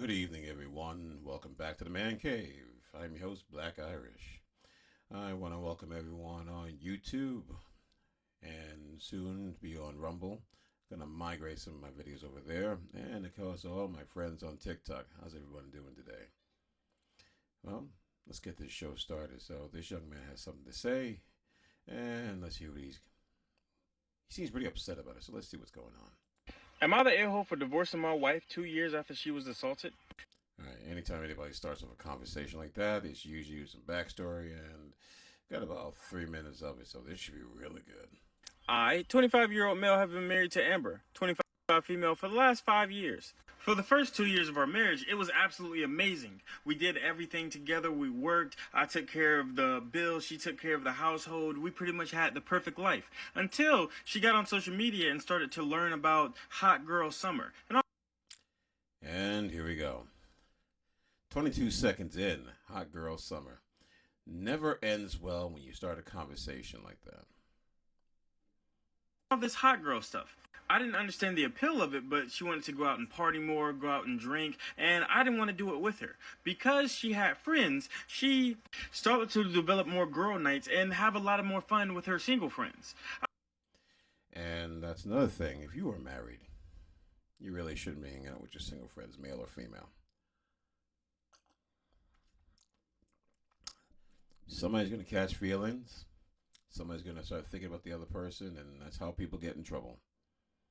Good evening, everyone. Welcome back to the Man Cave. I'm your host, Black Irish. I want to welcome everyone on YouTube and soon to be on Rumble. Gonna migrate some of my videos over there, and of course, all my friends on TikTok. How's everyone doing today? Well, let's get this show started. So, this young man has something to say, and let's hear what he seems pretty upset about it. So, let's see what's going on. Am I the a-hole for divorcing my wife 2 years after she was assaulted? All right, anytime anybody starts off a conversation like that, it's usually some backstory, and got about 3 minutes of it, so this should be really good. I, 25-year-old male, have been married to Amber, 25 female, for the last 5 years. For the first 2 years of our marriage, it was absolutely amazing. We did everything together. We worked. I took care of the bills. She took care of the household. We pretty much had the perfect life until she got on social media and started to learn about Hot Girl Summer. And here we go. 22 seconds in, Hot Girl Summer. Never ends well when you start a conversation like that. All this hot girl stuff. I didn't understand the appeal of it, but she wanted to go out and party more, go out and drink, and I didn't want to do it with her. Because she had friends, she started to develop more girl nights and have a lot of more fun with her single friends. And that's another thing. If you are married, you really shouldn't be hanging out with your single friends, male or female. Somebody's going to catch feelings. Somebody's going to start thinking about the other person, and that's how people get in trouble.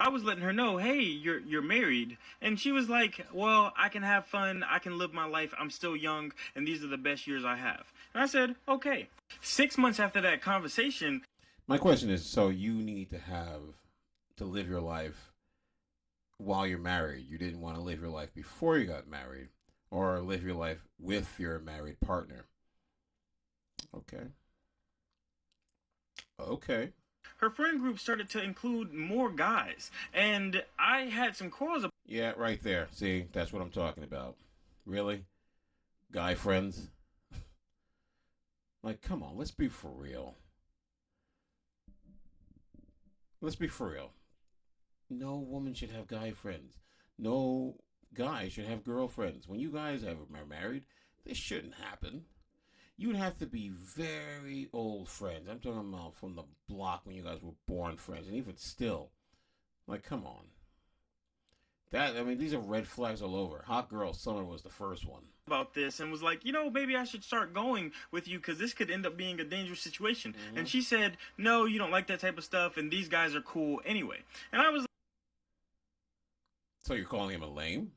I was letting her know, hey, you're married. And she was like, well, I can have fun. I can live my life. I'm still young, and these are the best years I have. And I said, okay. 6 months after that conversation. My question is, so you need to live your life while you're married. You didn't want to live your life before you got married, or live your life with your married partner. Okay. Okay. Her friend group started to include more guys, and I had some quarrels. Yeah, right there. See, that's what I'm talking about. Really? Guy friends? Like, come on, let's be for real. Let's be for real. No woman should have guy friends. No guy should have girlfriends. When you guys are married, this shouldn't happen. You would have to be very old friends. I'm talking about from the block when you guys were born friends, and even still, like, come on. These are red flags all over. Hot Girl Summer was the first one. About this and was like, maybe I should start going with you because this could end up being a dangerous situation. Mm-hmm. And she said, no, you don't like that type of stuff, and these guys are cool anyway. And I was. So you're calling him a lame?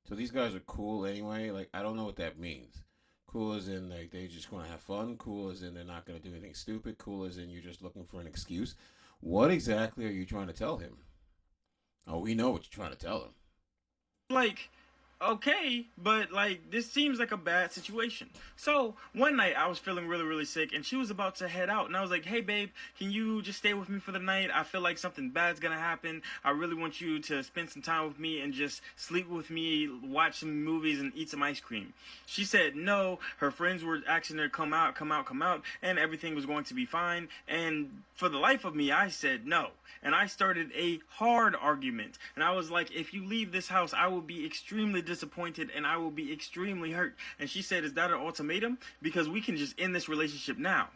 So these guys are cool anyway? Like, I don't know what that means. Cool as in like they just want to have fun. Cool as in they're not going to do anything stupid. Cool as in you're just looking for an excuse. What exactly are you trying to tell him? Oh, we know what you're trying to tell him. Like, okay, but like this seems like a bad situation. So one night I was feeling really, really sick, and she was about to head out, and I was like, hey babe, can you just stay with me for the night? I feel like something bad's gonna happen. I really want you to spend some time with me and just sleep with me, watch some movies, and eat some ice cream. She said no. Her friends were asking her to come out, come out, come out, and everything was going to be fine. And for the life of me, I said no. And I started a hard argument. And I was like, if you leave this house, I will be extremely disappointed and I will be extremely hurt. And she said, is that an ultimatum? Because we can just end this relationship now.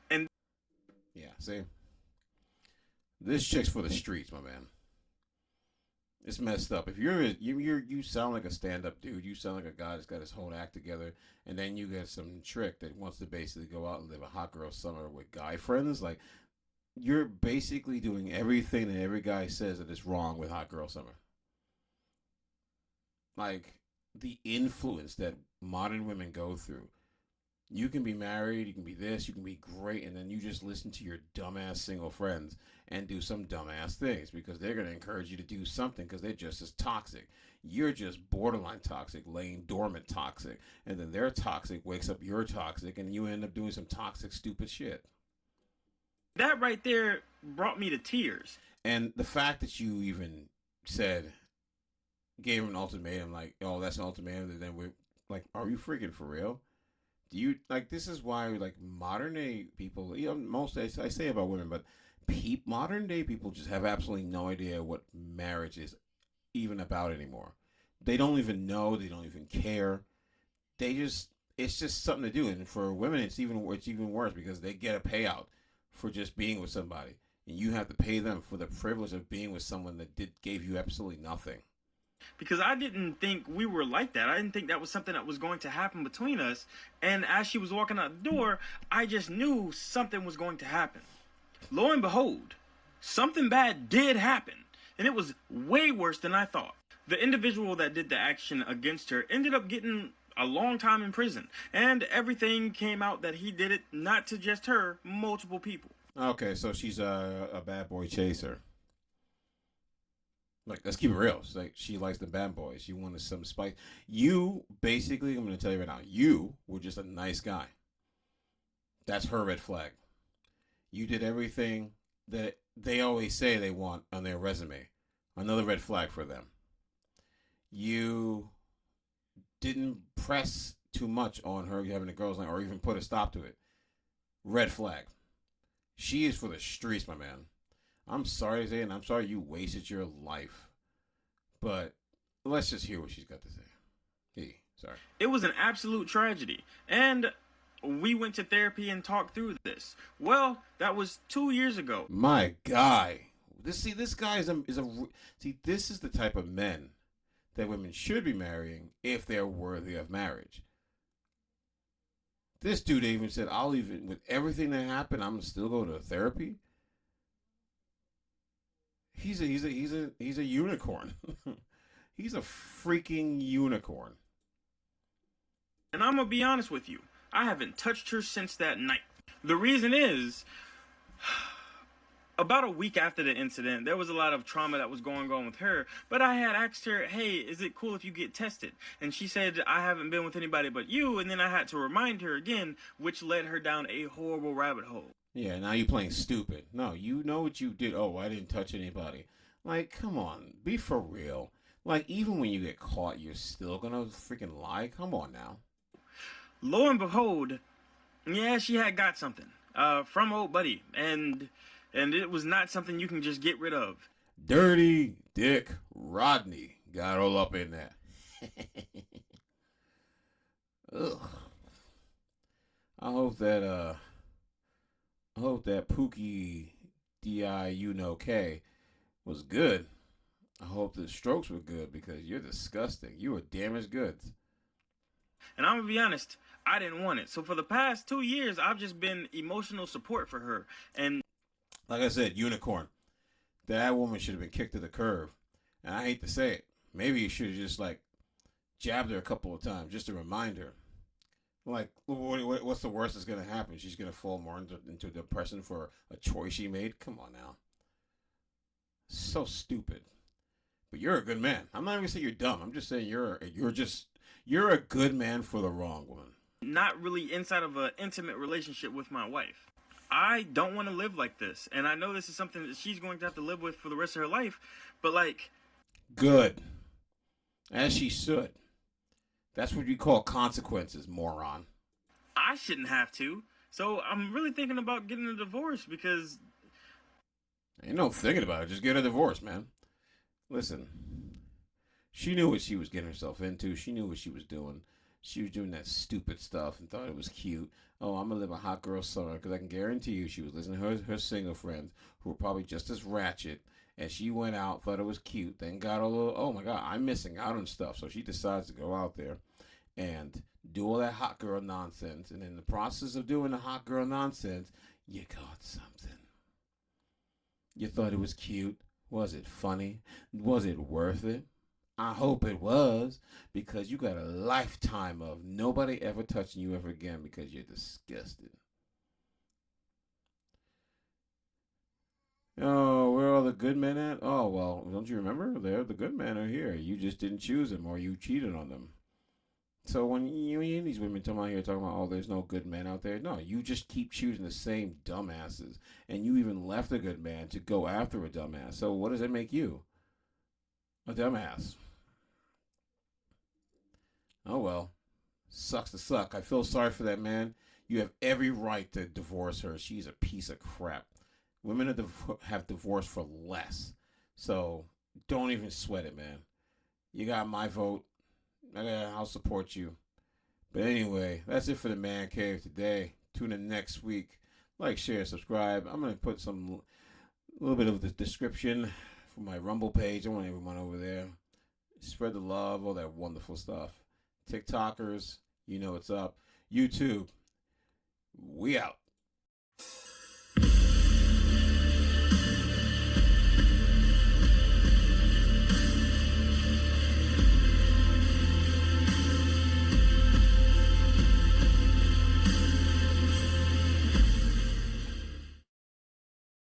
And yeah, see? This chick's for the streets, my man. It's messed up. If you sound like a stand-up dude, you sound like a guy that's got his whole act together, and then you get some trick that wants to basically go out and live a hot girl summer with guy friends, like you're basically doing everything that every guy says that is wrong with hot girl summer. Like the influence that modern women go through. You can be married, you can be this, you can be great, and then you just listen to your dumbass single friends and do some dumbass things because they're going to encourage you to do something because they're just as toxic. You're just borderline toxic, laying dormant toxic, and then their toxic wakes up your toxic, and you end up doing some toxic, stupid shit. that right there brought me to tears. And the fact that you even said, gave him an ultimatum, like, oh, that's an ultimatum, and then we're like, are you freaking for real? Do you like this is why like modern day people, most I say about women, but modern day people just have absolutely no idea what marriage is even about anymore. They don't even know. They don't even care. They just it's just something to do. And for women, it's even worse because they get a payout for just being with somebody, and you have to pay them for the privilege of being with someone that did gave you absolutely nothing. Because I didn't think we were like that. I didn't think that was something that was going to happen between us. And as she was walking out the door, I just knew something was going to happen. Lo and behold, something bad did happen, and it was way worse than I thought. The individual that did the action against her ended up getting a long time in prison, and everything came out that he did it not to just her, multiple people. Okay, so she's a bad boy chaser. Like, let's keep it real. It's like she likes the bad boys. She wanted some spice. You basically, I'm going to tell you right now, you were just a nice guy. That's her red flag. You did everything that they always say they want on their resume. Another red flag for them. You didn't press too much on her having a girls' night or even put a stop to it. Red flag. She is for the streets, my man. I'm sorry to say, and I'm sorry you wasted your life. But let's just hear what she's got to say. Hey, sorry. It was an absolute tragedy. And we went to therapy and talked through this. Well, that was 2 years ago. My guy. This guy this is the type of men that women should be marrying if they're worthy of marriage. This dude even said, I'll even, with everything that happened, I'm going to still go to therapy. He's a unicorn. He's a freaking unicorn. And I'm going to be honest with you. I haven't touched her since that night. The reason is, about a week after the incident, there was a lot of trauma that was going on with her. But I had asked her, hey, is it cool if you get tested? And she said, I haven't been with anybody but you. And then I had to remind her again, which led her down a horrible rabbit hole. Yeah, now you're playing stupid. No, you know what you did. Oh, I didn't touch anybody. Like, come on. Be for real. Like, even when you get caught, you're still going to freaking lie? Come on now. Lo and behold, yeah, she had got something from old buddy. And it was not something you can just get rid of. Dirty Dick Rodney got all up in that. Ugh. I hope that Pookie D-I-U-N-O-K was good. I hope the strokes were good because you're disgusting. You were damaged goods. And I'm going to be honest, I didn't want it. So for the past 2 years, I've just been emotional support for her. And like I said, unicorn. That woman should have been kicked to the curb. And I hate to say it. Maybe you should have just, like, jabbed her a couple of times just to remind her. Like, what's the worst that's going to happen? She's going to fall more into depression for a choice she made? Come on now. So stupid. But you're a good man. I'm not even saying you're dumb. I'm just saying you're a good man for the wrong woman. Not really inside of an intimate relationship with my wife. I don't want to live like this. And I know this is something that she's going to have to live with for the rest of her life. But, like... Good. As she should. That's what you call consequences, moron. I shouldn't have to. So I'm really thinking about getting a divorce because... Ain't no thinking about it. Just get a divorce, man. Listen. She knew what she was getting herself into. She knew what she was doing. She was doing that stupid stuff and thought it was cute. Oh, I'm going to live a hot girl summer because I can guarantee you she was listening to her single friends who were probably just as ratchet. And she went out, thought it was cute, then got a little, oh my God, I'm missing out on stuff. So she decides to go out there and do all that hot girl nonsense. And in the process of doing the hot girl nonsense, you caught something. You thought it was cute. Was it funny? Was it worth it? I hope it was, because you got a lifetime of nobody ever touching you ever again because you're disgusted. Oh, where are the good men at? Oh, well, don't you remember? The good men are here. You just didn't choose them or you cheated on them. So when you hear these women talking about, oh, there's no good men out there. No, you just keep choosing the same dumbasses. And you even left a good man to go after a dumbass. So what does it make you? A dumbass. Oh, well. Sucks to suck. I feel sorry for that man. You have every right to divorce her. She's a piece of crap. Women have divorced for less. So don't even sweat it, man. You got my vote. I'll support you. But anyway, that's it for the Man Cave today. Tune in next week. Like, share, subscribe. I'm gonna put some a little bit of the description for my Rumble page. I want everyone over there. Spread the love, all that wonderful stuff. TikTokers, you know what's up. YouTube, we out.